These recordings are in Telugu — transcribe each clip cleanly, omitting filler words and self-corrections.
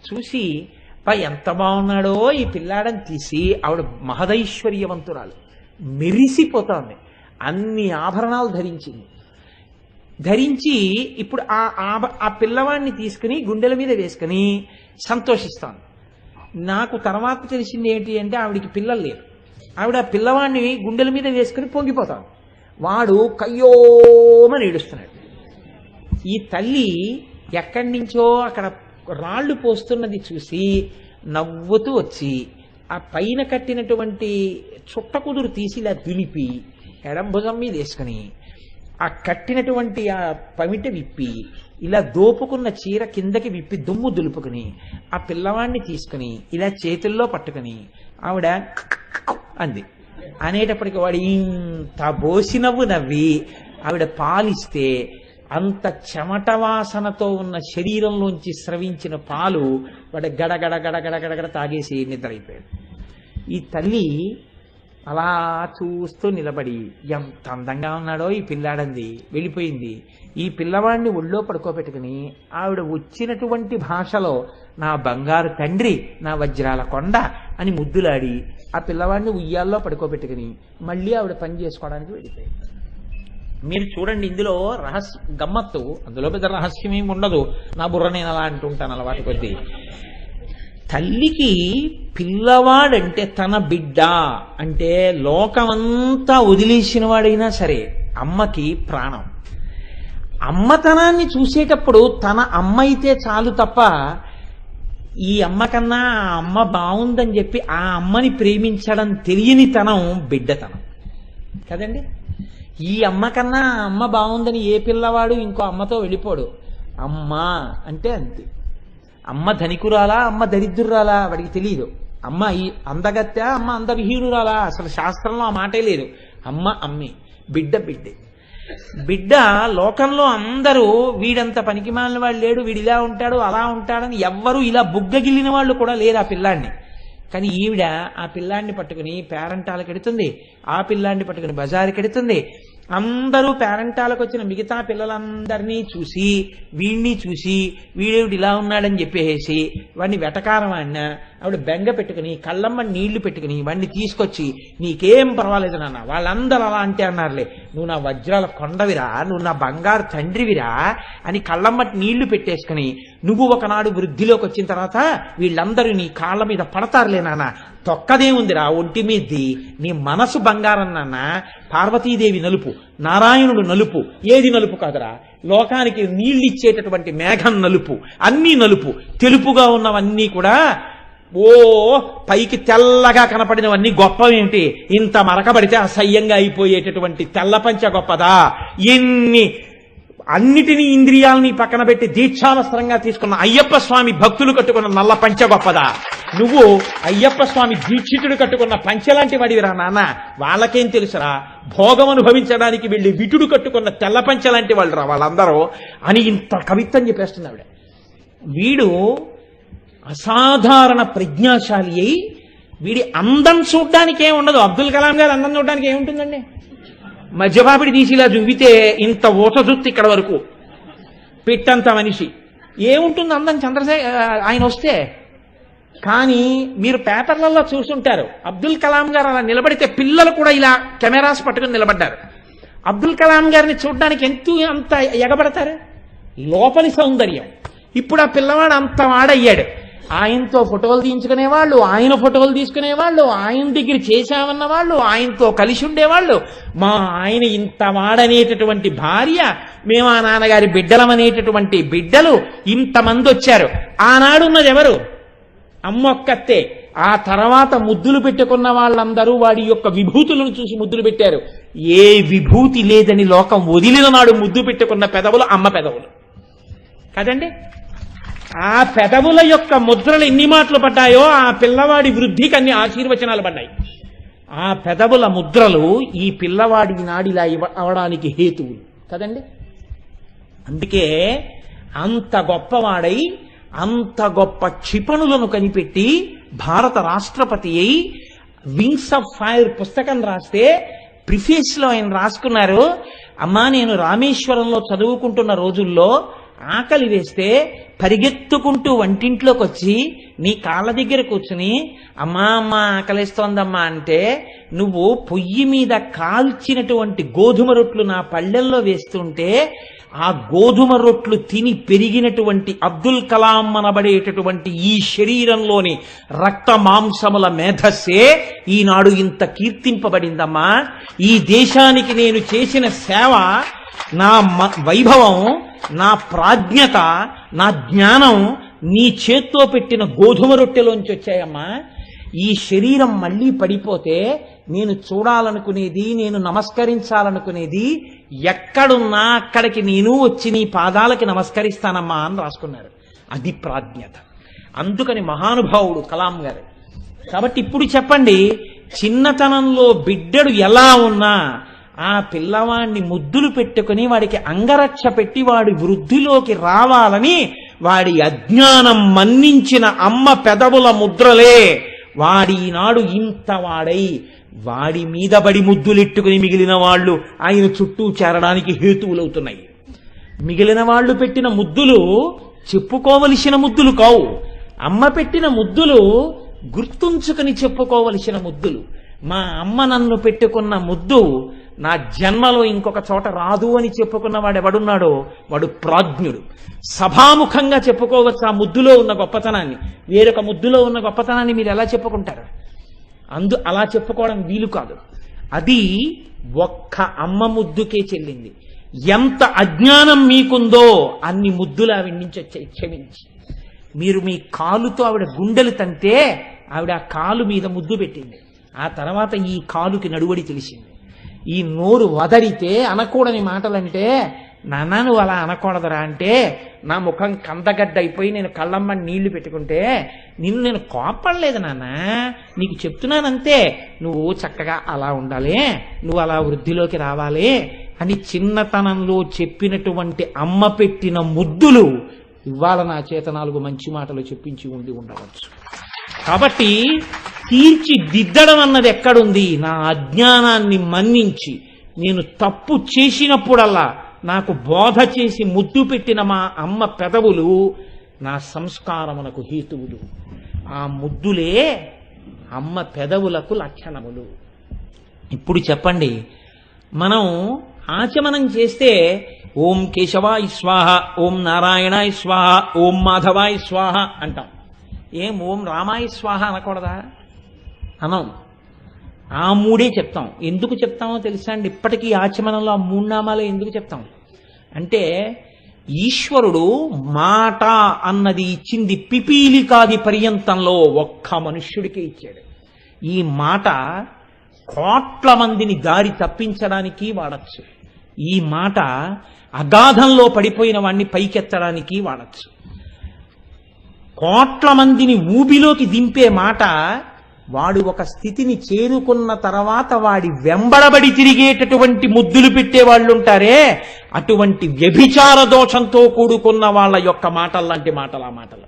చూసి ఎంత బాగున్నాడో ఈ పిల్లాడని తీసి ఆవిడ మహదైశ్వర్యవంతురాలు, మెరిసిపోతోంది, అన్ని ఆభరణాలు ధరించి ఇప్పుడు ఆ పిల్లవాడిని తీసుకుని గుండెల మీద వేసుకుని సంతోషిస్తాను. నాకు తర్వాత తెలిసింది ఏంటి అంటే ఆవిడికి పిల్లలు లేరు. ఆవిడ ఆ పిల్లవాడిని గుండెల మీద వేసుకుని పొంగిపోతాను. వాడు కయ్యోమని ఏడుస్తున్నాడు. ఈ తల్లి ఎక్కడి నుంచో అక్కడ రాళ్లు పోస్తున్నది చూసి నవ్వుతూ వచ్చి ఆ పైన కట్టినటువంటి చుట్ట కుదురు తీసి ఇలా దులిపి ఎడం భుజం మీద వేసుకుని ఆ కట్టినటువంటి ఆ పమిట విప్పి ఇలా దోపుకున్న చీర కిందకి విప్పి దుమ్ము దులుపుకుని ఆ పిల్లవాడిని తీసుకుని ఇలా చేతుల్లో పట్టుకుని ఆవిడ అంది. అనేటప్పటికి వాడు ఇంత బోసినవ్వు నవ్వి ఆవిడ పాలిస్తే అంత చెమట వాసనతో ఉన్న శరీరంలోంచి స్రవించిన పాలు వాడు గడగడ గడగడ గడగడ తాగేసి నిద్రైపోయాడు. ఈ తల్లి అలా చూస్తూ నిలబడి ఎంత అందంగా ఉన్నాడో ఈ పిల్లాడంది, వెళ్ళిపోయింది. ఈ పిల్లవాడిని ఒళ్ళో పడుకోబెట్టుకుని ఆవిడ వచ్చినటువంటి భాషలో నా బంగారు తండ్రి, నా వజ్రాల కొండ అని ముద్దులాడి ఆ పిల్లవాడిని ఉయ్యాల్లో పడుకోబెట్టుకుని మళ్ళీ ఆవిడ పని చేసుకోవడానికి వెళ్ళిపోయింది. మీరు చూడండి, ఇందులో గమ్మత్తు, అందులో పెద్ద రహస్యం ఏమి ఉండదు. నా బుర్ర నేను అలా అంటుంటాను అలవాటు కొద్దీ. తల్లికి పిల్లవాడంటే తన బిడ్డ అంటే లోకమంతా వదిలేసిన వాడైనా సరే అమ్మకి ప్రాణం. అమ్మతనాన్ని చూసేటప్పుడు తన అమ్మ అయితే చాలు తప్ప ఈ అమ్మ కన్నా ఆ అమ్మ బాగుందని చెప్పి ఆ అమ్మని ప్రేమించడం తెలియని తనం బిడ్డతనం కదండి. ఈ అమ్మ కన్నా ఆ అమ్మ బాగుందని ఏ పిల్లవాడు ఇంకో అమ్మతో వెళ్ళిపోడు. అమ్మ అంటే అంతే. అమ్మ ధనికురాలా, అమ్మ దరిద్రురాలా వాడికి తెలియదు. అమ్మ అందగత్తా, అమ్మ అందవిహీనురాలా, అసలు శాస్త్రంలో ఆ మాటే లేదు. అమ్మ అమ్మే, బిడ్డ బిడ్డే. బిడ్డ లోకంలో అందరూ వీడంత పనికిమాలిన వాడు లేడు, వీడు ఇలా ఉంటాడు అలా ఉంటాడని ఎవ్వరూ ఇలా బుగ్గగిల్లిన వాళ్ళు కూడా లేరు ఆ పిల్లాన్ని. కానీ ఈవిడ ఆ పిల్లాన్ని పట్టుకుని పేరంటాలకు ఎడుతుంది, ఆ పిల్లాన్ని పట్టుకుని బజారుకి ఎడుతుంది. అందరూ పేరంటాలకు వచ్చిన మిగతా పిల్లలందరినీ చూసి వీడిని చూసి వీడేవిడు ఇలా ఉన్నాడని చెప్పేసి వాడిని వెటకారం ఆడినా ఆవిడ బెంగ పెట్టుకుని కళ్ళమ్మ నీళ్లు పెట్టుకుని వాడిని తీసుకొచ్చి నీకేం పర్వాలేదు నాన్న, వాళ్ళందరూ అలా అంటే అన్నారులే, నువ్వు నా వజ్రాల కొండవిరా, నువ్వు నా బంగారు తండ్రివిరా అని కళ్ళమ్మటి నీళ్లు పెట్టేసుకుని నువ్వు ఒకనాడు వృద్ధిలోకి వచ్చిన తర్వాత వీళ్ళందరూ నీ కాళ్ళ మీద పడతారులే నాన్న, తొక్కదేముందిరా ఒంటి మీద్ది, నీ మనసు బంగారం నాన్న, పార్వతీదేవి నలుపు, నారాయణుడు నలుపు, ఏది నలుపు కాదురా, లోకానికి నీళ్ళిచ్చేటటువంటి మేఘం నలుపు, అన్నీ నలుపు, తెలుపుగా ఉన్నవన్నీ కూడా ఓ పైకి తెల్లగా కనపడినవన్నీ గొప్పవేంటి, ఇంత మరకబడితే అసహ్యంగా అయిపోయేటటువంటి తెల్ల పంచ గొప్పదా, ఎన్ని అన్నిటినీ ఇంద్రియాలని పక్కన పెట్టి దీక్షావస్త్రంగా తీసుకున్న అయ్యప్ప స్వామి భక్తులు కట్టుకున్న నల్ల పంచ గొప్పదా, నువ్వు అయ్యప్ప స్వామి దీక్షితుడు కట్టుకున్న పంచలాంటి వాడివిరా నాన్న, వాళ్ళకేం తెలుసురా, భోగం అనుభవించడానికి వెళ్ళి విటుడు కట్టుకున్న తెల్ల పంచలాంటి వాళ్ళు రా వాళ్ళందరూ అని ఇంత కవిత్వం చెప్పేస్తున్నావిడ. వీడు అసాధారణ ప్రజ్ఞాశాలి అయి వీడి అందం చూడ్డానికి ఏం ఉండదు. అబ్దుల్ కలాం గారు అందం చూడడానికి ఏముంటుందండి, మధ్యపాపిడి తీసి ఇలా చూపితే ఇంత ఊట జుత్తు ఇక్కడ వరకు పెట్టంత మనిషి, ఏముంటుంది అందం ఆయన వస్తే. కానీ మీరు పేపర్లలో చూసుంటారు, అబ్దుల్ కలాం గారు అలా నిలబడితే పిల్లలు కూడా ఇలా కెమెరాస్ పట్టుకుని నిలబడ్డారు. అబ్దుల్ కలాం గారిని చూడడానికి అంత ఎగబడతారు, లోపలి సౌందర్యం. ఇప్పుడు ఆ పిల్లవాడు అంత వాడయ్యాడు, ఆయనతో ఫోటోలు తీయించుకునేవాళ్ళు, ఆయన ఫోటోలు తీసుకునేవాళ్ళు, ఆయన దగ్గర చేశామన్న వాళ్ళు, ఆయనతో కలిసి ఉండేవాళ్ళు. మా ఆయన ఇంత వాడనేటటువంటి భార్య, మేము ఆ నాన్నగారి బిడ్డలమనేటటువంటి బిడ్డలు ఇంతమంది వచ్చారు. ఆనాడున్నది ఎవరు, అమ్మొక్కతే. ఆ తర్వాత ముద్దులు పెట్టుకున్న వాళ్ళందరూ వాడి యొక్క విభూతులను చూసి ముద్దులు పెట్టారు. ఏ విభూతి లేదని లోకం వదిలిన నాడు ముద్దు పెట్టుకున్న పెదవులు అమ్మ పెదవులు కదండి. ఆ పెదవుల యొక్క ముద్రలు ఎన్ని మాటలు పడ్డాయో ఆ పిల్లవాడి వృద్ధికి అన్ని ఆశీర్వచనాలు పడ్డాయి. ఆ పెదవుల ముద్రలు ఈ పిల్లవాడి నాడిలా అవడానికి హేతువులు కదండి. అందుకే అంత గొప్పవాడై అంత గొప్ప క్షిపణులను కనిపెట్టి భారత రాష్ట్రపతి అయి వింగ్స్ ఆఫ్ ఫైర్ పుస్తకం రాస్తే ప్రిఫేస్ లో ఆయన రాసుకున్నారు, అమ్మా నేను రామేశ్వరంలో చదువుకుంటున్న రోజుల్లో ఆకలి వేస్తే పరిగెత్తుకుంటూ వంటింట్లోకి వచ్చి నీ కాళ్ళ దగ్గర కూర్చుని అమ్మా అమ్మ ఆకలిస్తోందమ్మా అంటే నువ్వు పొయ్యి మీద కాల్చినటువంటి గోధుమ రొట్లు నా పళ్ళెల్లో వేస్తుంటే ఆ గోధుమ రొట్లు తిని పెరిగినటువంటి అబ్దుల్ కలాం అనబడేటటువంటి ఈ శరీరంలోని రక్త మాంసముల మేధస్సే ఈనాడు ఇంత కీర్తింపబడిందమ్మా. ఈ దేశానికి నేను చేసిన సేవ, నా వైభవం, నా ప్రాజ్ఞత, నా జ్ఞానం నీ చేత్తో పెట్టిన గోధుమ రొట్టెలోంచి వచ్చాయమ్మా. ఈ శరీరం మళ్ళీ పడిపోతే నేను చూడాలనుకునేది, నేను నమస్కరించాలనుకునేది ఎక్కడున్నా అక్కడికి నేను వచ్చి నీ పాదాలకి నమస్కరిస్తానమ్మా అని రాసుకున్నారు. అది ప్రాజ్ఞత. అందుకని మహానుభావుడు కలాం గారు. కాబట్టి ఇప్పుడు చెప్పండి, చిన్నతనంలో బిడ్డడు ఎలా ఉన్నా ఆ పిల్లవాడిని ముద్దులు పెట్టుకుని వాడికి అంగరక్ష పెట్టి వాడి వృద్ధిలోకి రావాలని వాడి అజ్ఞానం మన్నించిన అమ్మ పెదవుల ముద్రలే వాడి ఈనాడు ఇంత వాడై వాడి మీద బడి ముద్దులెట్టుకుని మిగిలిన వాళ్ళు ఆయన చుట్టూ చేరడానికి హేతువులవుతున్నాయి. మిగిలిన వాళ్ళు పెట్టిన ముద్దులు చెప్పుకోవలసిన ముద్దులు కావు. అమ్మ పెట్టిన ముద్దులు గుర్తుంచుకుని చెప్పుకోవలసిన ముద్దులు. మా అమ్మ నన్ను పెట్టుకున్న ముద్దు నా జన్మలో ఇంకొక చోట రాదు అని చెప్పుకున్న వాడు ఎవడున్నాడో వాడు ప్రాజ్ఞుడు. సభాముఖంగా చెప్పుకోవచ్చు ఆ ముద్దులో ఉన్న గొప్పతనాన్ని. వేరొక ముద్దులో ఉన్న గొప్పతనాన్ని మీరు ఎలా చెప్పుకుంటారు? అలా చెప్పుకోవడం వీలు కాదు. అది ఒక్క అమ్మ ముద్దుకే చెల్లింది. ఎంత అజ్ఞానం మీకుందో అన్ని ముద్దులు ఆవిడ నుంచి వచ్చాయి. క్షమించి మీరు మీ కాలుతో ఆవిడ గుండెలు తంటే ఆవిడ ఆ కాలు మీద ముద్దు పెట్టింది. ఆ తర్వాత ఈ కాలుకి నడువడి తెలిసింది. ఈ నోరు వదరితే అనకూడని మాటలంటే నాన్న నువ్వు అలా అనకూడదురా అంటే నా ముఖం కందగడ్డ అయిపోయి నేను కళ్ళమ్మని నీళ్లు పెట్టుకుంటే నేను కోపడలేదు నాన్న, నీకు చెప్తున్నానంతే, నువ్వు చక్కగా అలా ఉండాలి, నువ్వు అలా వృద్ధిలోకి రావాలి అని చిన్నతనంలో చెప్పినటువంటి అమ్మ పెట్టిన ముద్దులు ఇవాళ నా చేత 4 మంచి మాటలు చెప్పించి ఉండవచ్చు. కాబట్టి తీర్చిదిద్దడం అన్నది ఎక్కడుంది? నా అజ్ఞానాన్ని మన్నించి నేను తప్పు చేసినప్పుడల్లా నాకు బోధ చేసి ముద్దు పెట్టిన మా అమ్మ పెదవులు నా సంస్కారమునకు హేతువులు. ఆ ముద్దులే అమ్మ పెదవులకు లక్షణములు. ఇప్పుడు చెప్పండి, మనం ఆచమనం చేస్తే ఓం కేశవాయ స్వాహ, ఓం నారాయణాయ స్వాహ, ఓం మాధవాయ స్వాహ అంటాం. ఏం ఓం రామాయ స్వాహ అనకూడదా? అనం. ఆ 3 చెప్తాం. ఎందుకు చెప్తామో తెలుసా అండి? ఇప్పటికీ ఆచమనంలో ఆ 3 నామాలే ఎందుకు చెప్తాం అంటే ఈశ్వరుడు మాట అన్నది ఇచ్చింది పిపీలికాది పర్యంతంలో ఒక్క మనుష్యుడికే ఇచ్చాడు. ఈ మాట కోట్ల మందిని దారి తప్పించడానికి వాడచ్చు. ఈ మాట అగాధంలో పడిపోయిన వాణ్ణి పైకెత్తడానికి వాడచ్చు. కోట్ల మందిని ఊబిలోకి దింపే మాట. వాడు ఒక స్థితిని చేరుకున్న తర్వాత వాడి వెంబడబడి తిరిగేటటువంటి ముద్దులు పెట్టే వాళ్ళు ఉంటారే, అటువంటి వ్యభిచార దోషంతో కూడుకున్న వాళ్ళ యొక్క మాటల్లాంటి మాటలు ఆ మాటలు.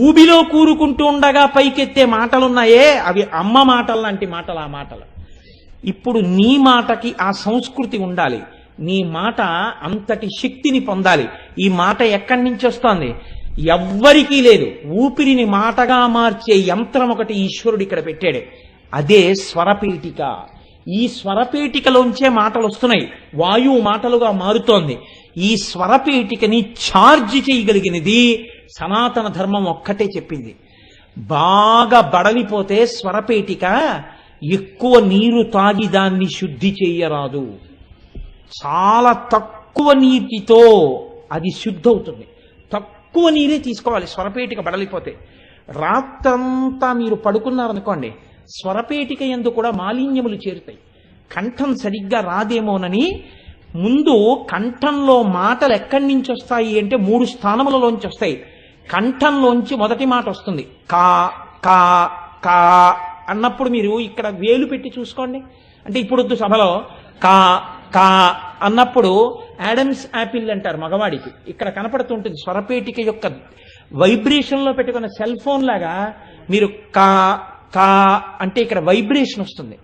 ఊబిలో కూరుకుంటూ ఉండగా పైకెత్తే మాటలున్నాయే అవి అమ్మ మాటల్లాంటి మాటలు ఆ మాటలు. ఇప్పుడు నీ మాటకి ఆ సంస్కృతి ఉండాలి. నీ మాట అంతటి శక్తిని పొందాలి. ఈ మాట ఎక్కడి నుంచి వస్తోంది? ఎవ్వరికీ లేదు. ఊపిరిని మాటగా మార్చే యంత్రం ఒకటి ఈశ్వరుడు ఇక్కడ పెట్టాడు. అదే స్వరపేటిక. ఈ స్వరపేటికలోంచే మాటలు వస్తున్నాయి. వాయువు మాటలుగా మారుతోంది. ఈ స్వరపేటికని ఛార్జ్ చేయగలిగినది సనాతన ధర్మం ఒక్కటే చెప్పింది. బాగా బడలిపోతే స్వరపేటిక ఎక్కువ నీరు తాగి దాన్ని శుద్ధి చేయరాదు. చాలా తక్కువ నీటితో అది శుద్ధి అవుతుంది. తక్కువ నీరే తీసుకోవాలి స్వరపేటిక బడలిపోతే. రాత్రంతా మీరు పడుకున్నారనుకోండి, స్వరపేటిక యందు కూడా మాలిన్యములు చేరుతాయి. కంఠం సరిగ్గా రాదేమోనని ముందు కంఠంలో మాటలు ఎక్కడి నుంచి వస్తాయి అంటే 3 స్థానములలోంచి వస్తాయి. కంఠంలోంచి మొదటి మాట వస్తుంది కా కా కా అన్నప్పుడు మీరు ఇక్కడ వేలు పెట్టి చూసుకోండి. అంటే ఇప్పుడు సభలో కా కా అన్నప్పుడు యాడమ్స్ యాపిల్ అంటారు మగవాడికి. ఇక్కడ కనపడుతుంటుంది స్వరపేటిక యొక్క వైబ్రేషన్లో పెట్టుకున్న సెల్ ఫోన్ లాగా మీరు కా కా అంటే ఇక్కడ వైబ్రేషన్ వస్తుంది.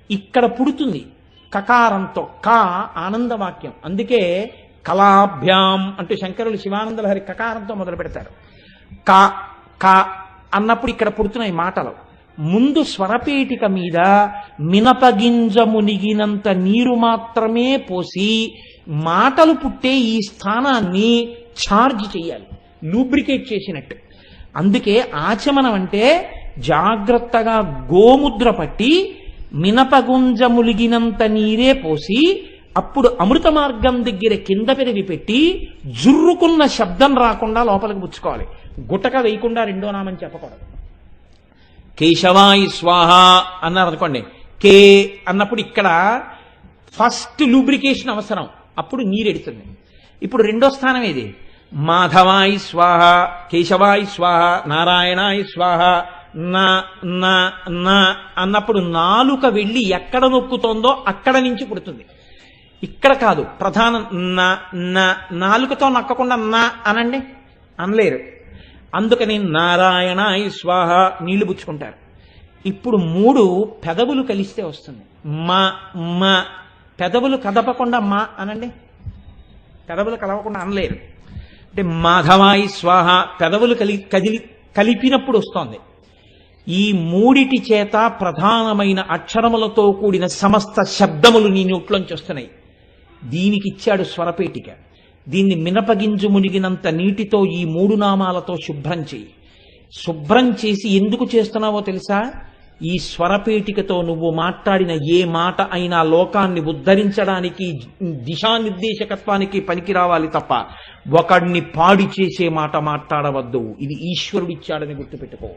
ఇక్కడ పుడుతుంది కకారంతో. కా ఆనందవాక్యం. అందుకే కళాభ్యాం అంటూ శంకరులు శివానంద లహరి కకారంతో మొదలు పెడతారు. క క అన్నప్పుడు ఇక్కడ పుడుతున్నాయి మాటలు. ముందు స్వరపేటిక మీద మినపగింజ మునిగినంత నీరు మాత్రమే పోసి మాటలు పుట్టే ఈ స్థానాన్ని ఛార్జ్ చేయాలి, లూబ్రికేట్ చేసినట్టు. అందుకే ఆచమనం అంటే జాగ్రత్తగా గోముద్ర పట్టి మినపగుంజ ములిగినంత నీరే పోసి అప్పుడు అమృత మార్గం దగ్గర కింద పెరిగి పెట్టి జుర్రుకున్న శబ్దం రాకుండా లోపలికి పుచ్చుకోవాలి. గుటక వేయకుండా రెండో నామం చెప్పకూడదు. కేశవాయి స్వాహ అన్నారు అనుకోండి, కే అన్నప్పుడు ఇక్కడ ఫస్ట్ లూబ్రికేషన్ అవసరం, అప్పుడు నీరెడుతుంది. ఇప్పుడు రెండో స్థానం ఏది? మాధవాయి స్వాహ, కేశవాయి స్వాహ, నారాయణాయి స్వాహ. నా నా నా అన్నప్పుడు నాలుక వెళ్ళి ఎక్కడ నొక్కుతోందో అక్కడ నుంచి పుడుతుంది. ఇక్కడ కాదు, ప్రధానం నా నా, నాలుకతో నక్కకుండా నా అనండి, అనలేరు. అందుకని నారాయణాయి స్వాహ నీళ్లు పుచ్చుకుంటారు. ఇప్పుడు 3 పెదవులు కలిస్తే వస్తుంది. మా మా, పెదవులు కదపకుండా మా అనండి, పెదవులు కదపకుండా అనలేరు. అంటే మాధవాయి స్వాహ పెదవులు కలిపినప్పుడు వస్తోంది. ఈ 3 చేత ప్రధానమైన అక్షరములతో కూడిన సమస్త శబ్దములు నీ నోట్లోంచి వస్తున్నాయి. దీనికి ఇచ్చాడు స్వరపేటిక. దీన్ని మినపగింజు మునిగినంత నీటితో ఈ 3 నామాలతో శుభ్రం చేయి. శుభ్రం చేసి ఎందుకు చేస్తున్నావో తెలుసా? ఈ స్వరపేటికతో నువ్వు మాట్లాడిన ఏ మాట అయినా లోకాన్ని ఉద్ధరించడానికి, దిశానిర్దేశకత్వానికి పనికి రావాలి తప్ప ఒకడిని పాడి చేసే మాట మాట్లాడవద్దు. ఇది ఈశ్వరుడిచ్చాడని గుర్తుపెట్టుకో.